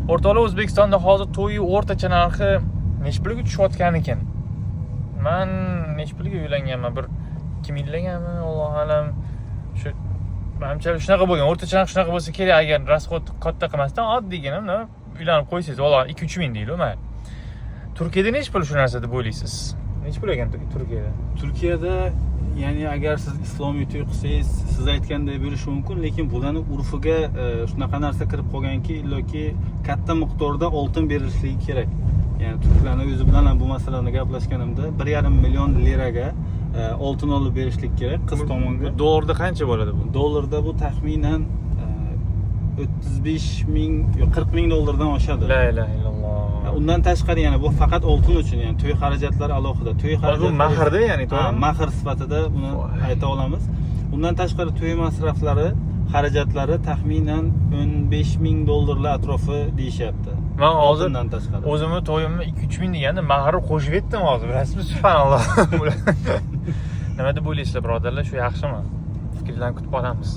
O'rtoqlar, O'zbekistonda hozir to'yi o'rtacha narxi necha pulga tushayotgan ekan? Men necha pulga uylanganman? Bir 2 millionmi, Alloh alam. Shu menimcha shunaqa bo'lgan. O'rtacha narx shunaqa bo'lsa kerak, agar rasxod katta qilmasdan oddiygina uylanib qo'ysangiz, Alloh 2-3 ming deydi, mayli. Turkiyada necha pul shu narsa deb o'ylaysiz? Necha pul ekan Turkiyada? Turkiyada ya'ni agar siz islomiy to'y qilsangiz, siz aytganday bo'lishi mumkin, lekin bularning urfiga shunaqa narsa kirib qolganki, illoki katta miqdorda oltin berilishligi kerak. Ya'ni turklarning o'zi bilan ham bu masalani gaplashganimda 1,5 million liraga oltin olib berishlik kerak qiz tomonga. Dollarda qancha bo'ladi bu? Dollarda bu taxminan 35 ming, 40 ming dollardan oshadi. La ilaha illalloh. Undan tashqari yana bu faqat oltin uchun, ya'ni to'y xarajatlari alohida. To'y xarajatlari bu mahrda, ya'ni to'g'rimi? Mahr sifatida buni ayta olamiz. Undan tashqari to'y masraflari, xarajatlari taxminan 15 ming dollarlar atrofi deyishyapti. Men hozir Oltindan tashqari. o'zimni to'yimni 2-3 ming deganda mahrni qo'shib etdim hozir. Bilasizmi, subhanalloh. Nima deb o'ylaysizlar, birodarlar? Shu yaxshimi? Fikrlarni kutib qolamiz.